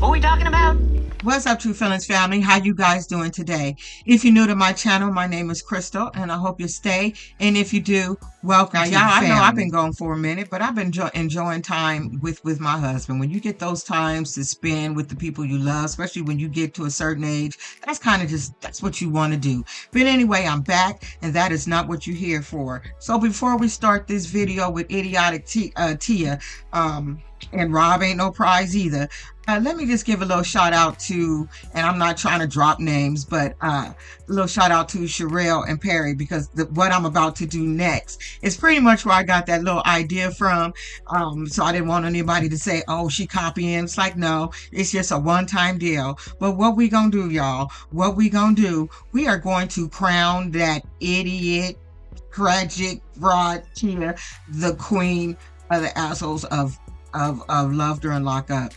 What are we talking about? What's up, True Feelings family? How you guys doing today? If you're new to my channel, my name is Krystal, and I hope you stay. And if you do, welcome to the family. I know I've been gone for a minute, but I've been enjoying time with my husband. When you get those times to spend with the people you love, especially when you get to a certain age, that's kind of that's what you want to do. But anyway, I'm back, and that is not what you're here for. So before we start this video with idiotic Tia, and Rob ain't no prize either. Let me just give a little shout out to, and I'm not trying to drop names, but a little shout out to Sherelle and Perry, because what I'm about to do next is pretty much where I got that little idea from. So I didn't want anybody to say, oh, she copying. It's like, no, it's just a one-time deal. But what we gonna do, y'all, we are going to crown that idiot, tragic, fraud, Tia, the queen of the assholes of Love During Lockup.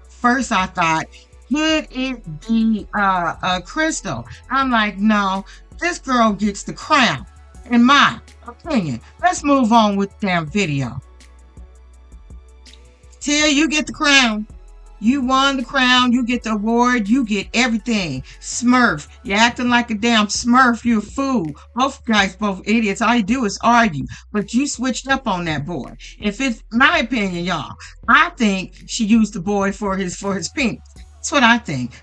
First, I thought, could it be Krystal? I'm like, no, this girl gets the crown, in my opinion. Let's move on with the damn video. Tia, you get the crown. You won the crown. You get the award. You get everything. Smurf, you're acting like a damn Smurf. You're a fool. Both guys, both idiots. All you do is argue. But you switched up on that boy. If it's my opinion, y'all, I think she used the boy for his penis. That's what I think.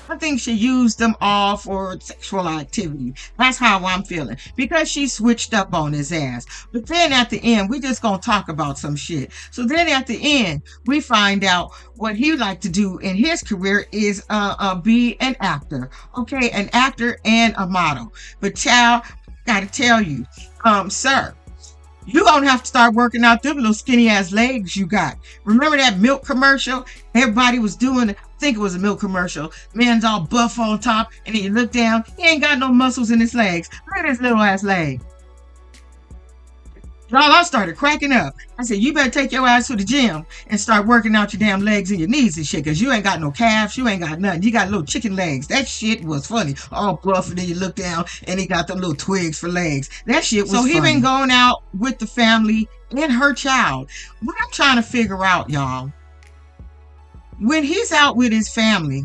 I think she used them all for sexual activity. That's how I'm feeling. Because she switched up on his ass. But then at the end, we just gonna talk about some shit. So then at the end, we find out what he like to do in his career is be an actor. Okay, an actor and a model. But child, gotta tell you, sir, you gonna have to start working out them little skinny ass legs you got. Remember that milk commercial? Everybody was doing, I think it was a milk commercial. Man's all buff on top, and then you look down, he ain't got no muscles in his legs. Look at his little ass leg. Y'all, I started cracking up. I said, you better take your ass to the gym and start working out your damn legs and your knees and shit, because you ain't got no calves, you ain't got nothing. You got little chicken legs. That shit was funny. All buff, and then you look down, and he got them little twigs for legs. That shit was funny. So he been going out with the family and her child. What I'm trying to figure out, y'all, when he's out with his family,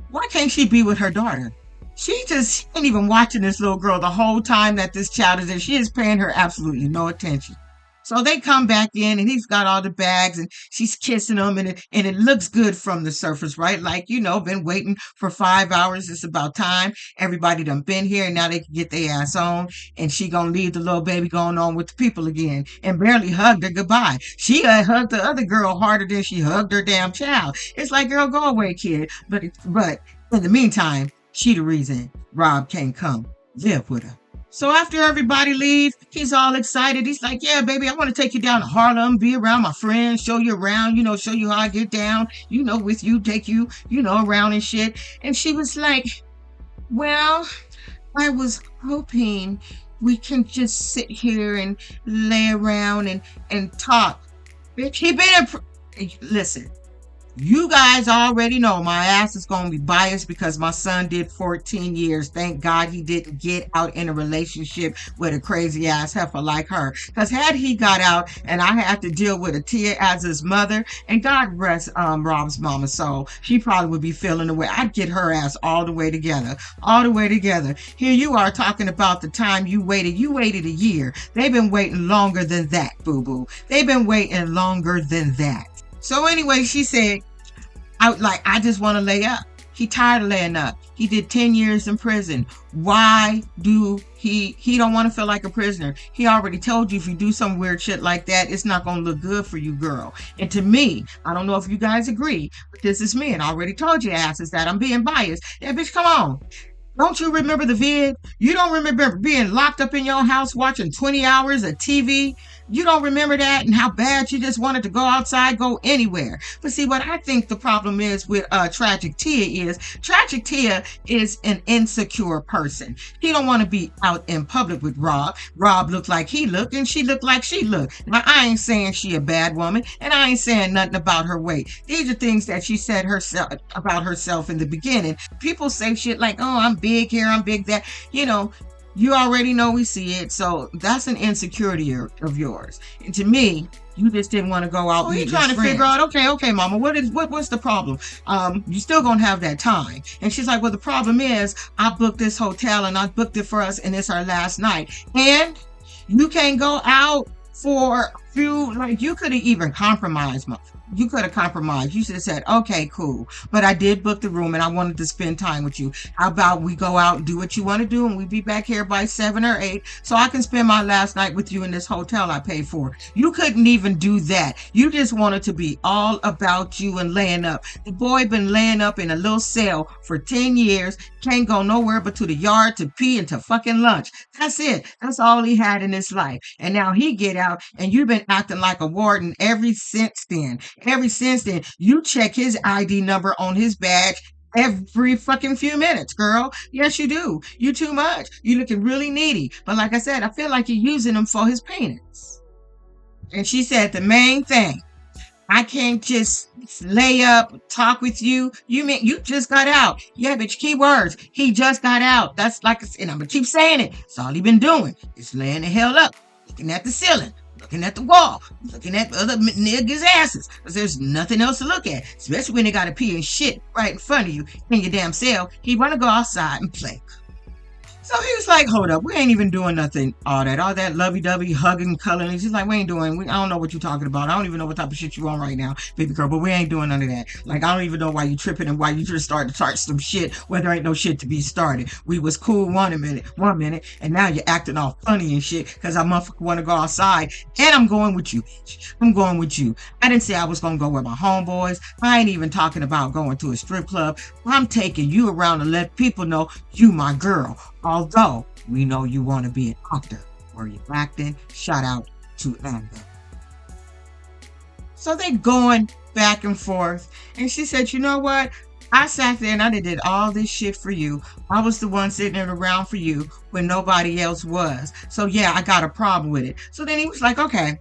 why can't she be with her daughter? She ain't even watching this little girl the whole time that this child is there. She is paying her absolutely no attention. So they come back in, and he's got all the bags, and she's kissing them, and it looks good from the surface, right? Like, you know, been waiting for 5 hours. It's about time. Everybody done been here, and now they can get their ass on, and she gonna leave the little baby going on with the people again, and barely hugged her goodbye. She hugged the other girl harder than she hugged her damn child. It's like, girl, go away, kid. But in the meantime, she the reason Rob can't come live with her. So after everybody leaves, he's all excited. He's like, yeah, baby, I want to take you down to Harlem, be around my friends, show you around, you know, show you how I get down, you know, with you, take you, you know, around and shit. And she was like, well, I was hoping we can just sit here and lay around and talk. Bitch, he been listen. You guys already know my ass is going to be biased because my son did 14 years. Thank God he didn't get out in a relationship with a crazy ass heifer like her. Because had he got out and I had to deal with a Tia as his mother, and God rest Rob's mama soul, she probably would be feeling the way. I'd get her ass all the way together. All the way together. Here you are talking about the time you waited. You waited a year. They've been waiting longer than that, boo-boo. They've been waiting longer than that. So anyway, she said, I just want to lay up. He tired of laying up. He did 10 years in prison. Why do he don't want to feel like a prisoner? He already told you if you do some weird shit like that, it's not going to look good for you, girl. And to me, I don't know if you guys agree, but this is me, and I already told you asses that I'm being biased. Yeah, bitch, come on. Don't you remember the vid? You don't remember being locked up in your house watching 20 hours of TV? You don't remember that, and how bad you just wanted to go outside, go anywhere. But see, what I think the problem is with Tragic Tia is an insecure person. He don't want to be out in public with Rob. Rob looked like he looked, and she looked like she looked. Now, I ain't saying she a bad woman, and I ain't saying nothing about her weight. These are things that she said about herself in the beginning. People say shit like, oh, I'm big here, I'm big there. You know, You already know we see it, so that's an insecurity of yours. And to me, you just didn't want to go out. You're trying to figure out, okay, mama, what's the problem? You still gonna have that time. And she's like, well, the problem is I booked this hotel and I booked it for us and it's our last night. And you can't go out for a few, like you could have even compromised, you could have compromised. You should have said, okay, cool. But I did book the room and I wanted to spend time with you. How about we go out and do what you want to do and we be back here by 7 or 8 so I can spend my last night with you in this hotel I paid for. You couldn't even do that. You just wanted to be all about you and laying up. The boy been laying up in a little cell for 10 years. Can't go nowhere but to the yard to pee and to fucking lunch. That's it. That's all he had in his life. And now he get out and you've been acting like a warden ever since then. Ever since then, you check his ID number on his badge every fucking few minutes, girl. Yes, you do. You too much. You looking really needy. But like I said, I feel like you're using him for his penis. And she said the main thing, I can't just lay up, talk with you. You mean you just got out. Yeah, bitch, key words. He just got out. That's like, and I'm going to keep saying it. That's all he been doing. Is laying the hell up, looking at the ceiling, looking at the wall, looking at other niggas' asses. Because there's nothing else to look at. Especially when they got to pee and shit right in front of you in your damn cell. He want to go outside and play. So he was like, hold up, we ain't even doing nothing, all that lovey-dovey, hugging, coloring. He's like, I don't know what you're talking about. I don't even know what type of shit you on right now, baby girl, but we ain't doing none of that. Like, I don't even know why you tripping and why you just started to start some shit where there ain't no shit to be started. We was cool one minute, and now you're acting all funny and shit because I motherfucker want to go outside, and I'm going with you, bitch. I'm going with you. I didn't say I was going to go with my homeboys. I ain't even talking about going to a strip club. I'm taking you around to let people know you my girl. Although we know you want to be an actor or you're acting, shout out to Amber. So they going back and forth. And she said, you know what? I sat there and I did all this shit for you. I was the one sitting around for you when nobody else was. So yeah, I got a problem with it. So then he was like, okay,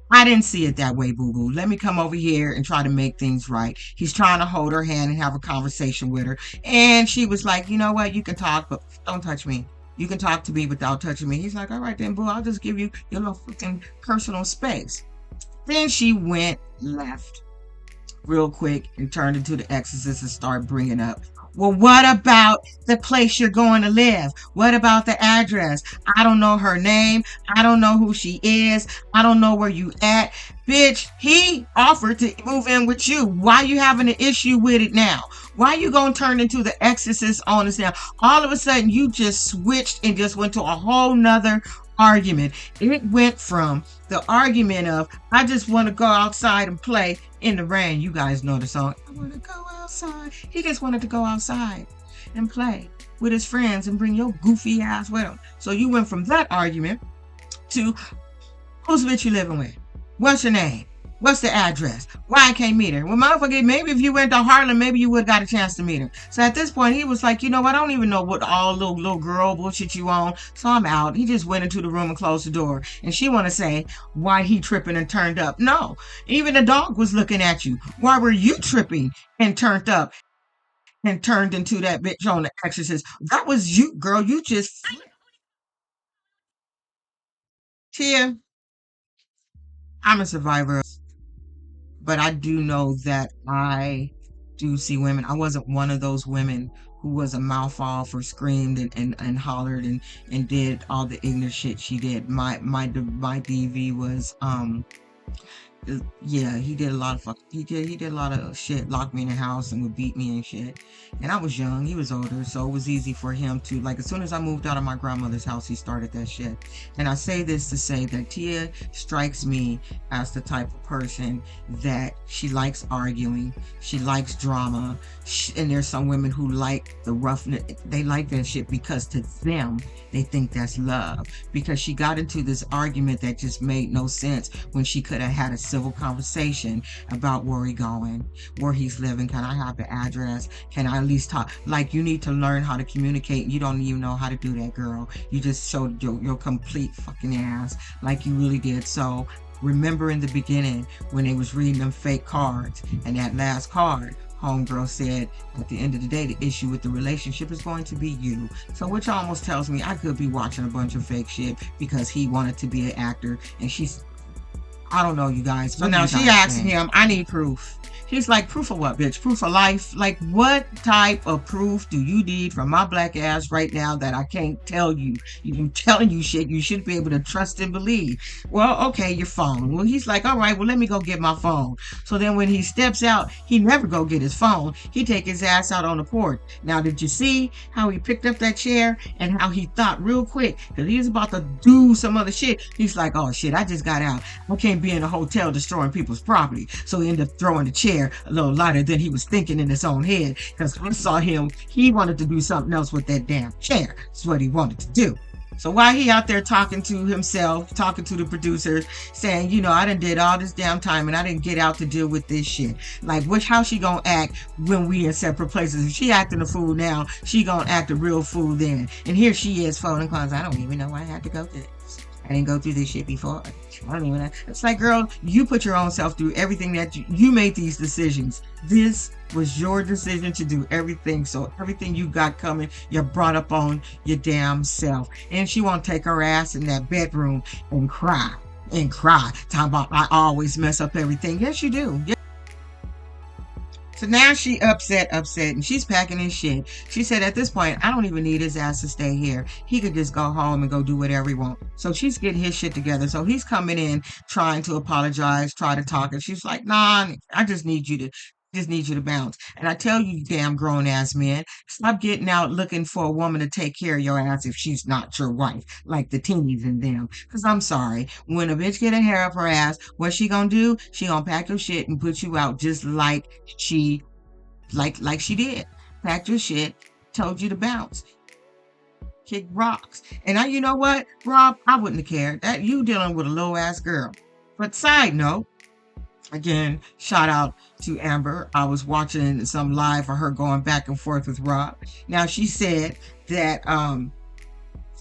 I didn't see it that way, boo-boo. Let me come over here and try to make things right. He's trying to hold her hand and have a conversation with her. And she was like, you know what? You can talk, but don't touch me. You can talk to me without touching me. He's like, all right then, boo. I'll just give you your little fucking personal space. Then she went left real quick and turned into the Exorcist and started bringing up, well, what about the place you're going to live? What about the address? I don't know her name. I don't know who she is. I don't know where you at. Bitch, he offered to move in with you. Why you having an issue with it now? Why you gonna turn into the Exorcist on us now? All of a sudden, you just switched and just went to a whole nother argument. It went from the argument of, I just want to go outside and play in the rain. You guys know the song. I want to go outside. He just wanted to go outside and play with his friends and bring your goofy ass with him. So you went from that argument to, who's the bitch you living with? What's your name? What's the address? Why I can't meet her? Well, motherfucker, maybe if you went to Harlem, maybe you would have got a chance to meet her. So at this point, he was like, you know what? I don't even know what all little girl bullshit you on. So I'm out. He just went into the room and closed the door. And she want to say why he tripping and turned up. No, even the dog was looking at you. Why were you tripping and turned up and turned into that bitch on the Exorcist? That was you, girl. You just... Tia, I'm a survivor. But I do know that I do see women. I wasn't one of those women who was a mouth off or screamed and hollered and did all the ignorant shit she did. My DV was yeah, he did a lot of he did a lot of shit, locked me in the house and would beat me and shit. And I was young, he was older, so it was easy for him to, like, as soon as I moved out of my grandmother's house, he started that shit. And I say this to say that Tia strikes me as the type of person that she likes arguing, she likes drama, and there's some women who like the roughness, they like that shit because to them, they think that's love. Because she got into this argument that just made no sense when she could have had a civil conversation about where he going, where he's living. Can I have the address? Can I at least talk? Like, you need to learn how to communicate. You don't even know how to do that, girl. You just showed your complete fucking ass like you really did. So remember in the beginning when they was reading them fake cards, and that last card Homegirl said, at the end of the day, the issue with the relationship is going to be you. So which almost tells me I could be watching a bunch of fake shit because he wanted to be an actor and she's, I don't know, you guys. So now she asked him, I need proof. He's like, proof of what, bitch? Proof of life? Like, what type of proof do you need from my black ass right now that I can't tell you? I'm telling you shit you should be able to trust and believe. Well, okay, your phone. Well, he's like, all right, well, let me go get my phone. So then when he steps out, he never go get his phone. He take his ass out on the porch. Now, did you see how he picked up that chair and how he thought real quick? Because he was about to do some other shit. He's like, oh shit, I just got out. I can't be in a hotel destroying people's property. So he ended up throwing the chair a little lighter than he was thinking in his own head, because I saw him, he wanted to do something else with that damn chair. That's what he wanted to do. So while he out there talking to himself, talking to the producers, saying, you know, I done did all this damn time and I didn't get out to deal with this shit. Like, how she gonna act when we in separate places? If she acting a fool now, she gonna act a real fool then. And here she is folding clothes. I don't even know why I had to go through this. I didn't go through this shit before. I don't even know. It's like, girl, you put your own self through everything that you made these decisions. This was your decision to do everything. So everything you got coming, you brought up on your damn self. And she won't take her ass in that bedroom and cry. Talking about, I always mess up everything. Yes, you do. Yes. So now she upset, and she's packing his shit. She said, at this point, I don't even need his ass to stay here. He could just go home and go do whatever he wants. So she's getting his shit together. So he's coming in, trying to apologize, try to talk. And she's like, nah, I just need you to bounce. And I tell you, damn grown ass men, stop getting out looking for a woman to take care of your ass if she's not your wife, like the teenies and them. Cause I'm sorry, when a bitch get a hair up her ass, what she gonna do? She gonna pack your shit and put you out just like she did. Packed your shit, told you to bounce. Kick rocks. And you know what, Rob, I wouldn't have cared. That you dealing with a low ass girl. But side note, again, shout out to Amber. I was watching some live of her going back and forth with Rob. Now she said that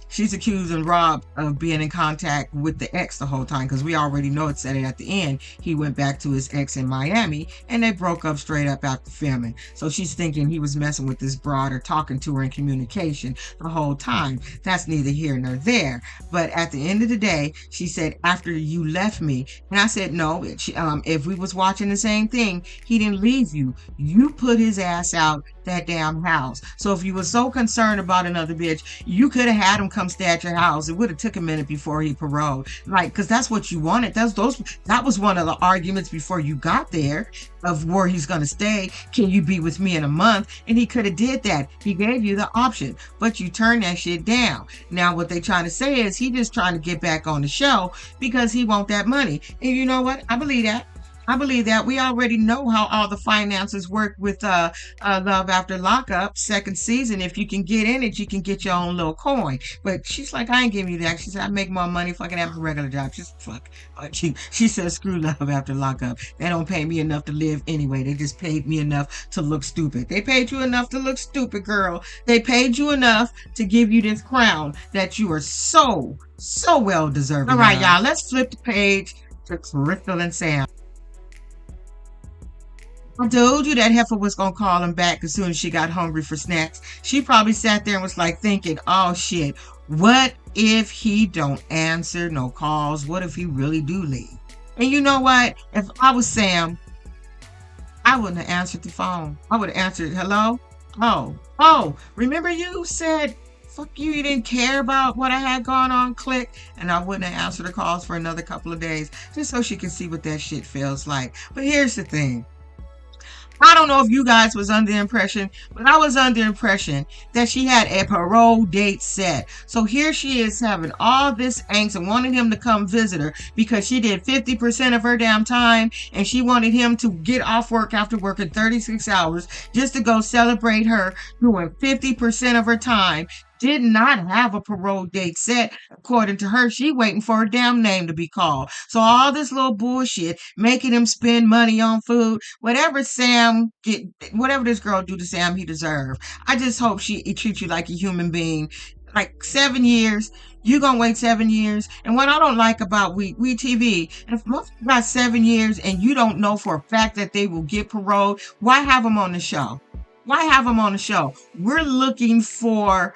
she's accusing Rob of being in contact with the ex the whole time, because we already know it said it at the end. He went back to his ex in Miami and they broke up straight up after filming. So she's thinking he was messing with this broad or talking to her in communication the whole time. That's neither here nor there. But at the end of the day, she said, after you left me, and I said, no, if we was watching the same thing, he didn't leave you. You put his ass out that damn house. So if you were so concerned about another bitch, you could have had him come stay at your house. It would have took a minute before he paroled, like, because that's what you wanted. That was one of the arguments before you got there of where he's gonna stay. Can you be with me in a month? And he could have did that. He gave you the option, but you turned that shit down. Now what they trying to say is he just trying to get back on the show because he want that money. And you know what? I believe that. We already know how all the finances work with Love After Lockup second season. If you can get in it, you can get your own little coin. But she's like, I ain't giving you that. She said, I make more money fucking having a regular job. She's fuck. She said, screw Love After Lockup. They don't pay me enough to live anyway. They just paid me enough to look stupid. They paid you enough to look stupid, girl. They paid you enough to give you this crown that you are so well deserving. All right, y'all, let's flip the page to Krystal and Sam. I told you that heifer was going to call him back as soon as she got hungry for snacks. She probably sat there and was like thinking, oh shit, what if he don't answer no calls? What if he really do leave? And you know what? If I was Sam, I wouldn't have answered the phone. I would have answered, hello? Oh, remember you said, fuck you didn't care about what I had going on, click. And I wouldn't have answered the calls for another couple of days just so she could see what that shit feels like. But here's the thing. I don't know if you guys was under the impression, but I was under the impression that she had a parole date set. So here she is having all this angst and wanting him to come visit her because she did 50% of her damn time and she wanted him to get off work after working 36 hours just to go celebrate her doing 50% of her time. Did not have a parole date set. According to her, she waiting for her damn name to be called. So all this little bullshit, making him spend money on food, whatever this girl do to Sam, he deserve. I just hope she treats you like a human being. Like 7 years, You gonna wait 7 years? And what I don't like about we TV, if most got 7 years and you don't know for a fact that they will get parole, why have them on the show? Why have them on the show? We're looking for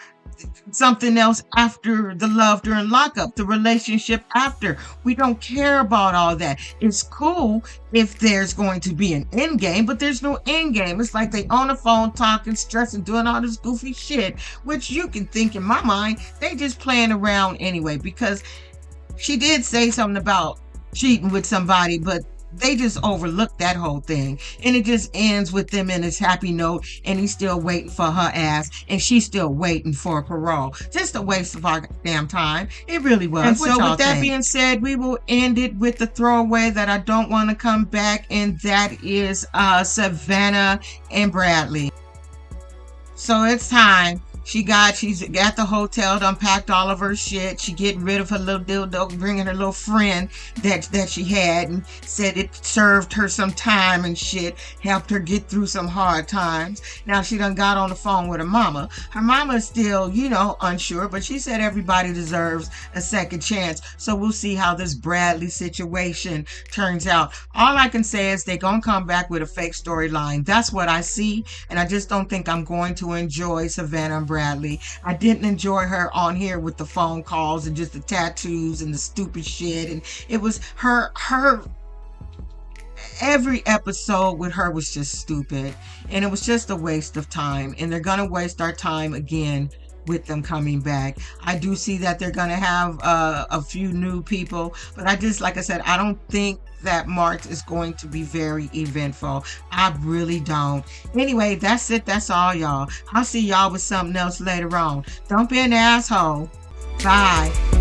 something else after the love during lockup, the relationship after. We don't care about all that. It's cool if there's going to be an end game, but there's no end game. It's like they on the phone talking, stressing, doing all this goofy shit, which you can think in my mind, they just playing around anyway, because she did say something about cheating with somebody, but they just overlooked that whole thing, and it just ends with them in his happy note, and he's still waiting for her ass, and she's still waiting for parole. Just a waste of our damn time. It really was. And so with that being said, we will end it with the throwaway that I don't want to come back, and that is Savannah and Bradley. So it's time. She's at the hotel, done packed all of her shit. She getting rid of her little dildo, bringing her little friend that she had, and said it served her some time and shit, helped her get through some hard times. Now she done got on the phone with her mama. Her mama is still, unsure, but she said everybody deserves a second chance. So we'll see how this Bradley situation turns out. All I can say is they gonna come back with a fake storyline. That's what I see, and I just don't think I'm going to enjoy Savannah and Bradley. I didn't enjoy her on here with the phone calls and just the tattoos and the stupid shit, and it was her every episode with her was just stupid, and it was just a waste of time, and they're gonna waste our time again with them coming back. I do see that they're gonna have a few new people, but like I said, I don't think that March is going to be very eventful. I really don't. Anyway, that's it. That's all, y'all. I'll see y'all with something else later on. Don't be an asshole. Bye.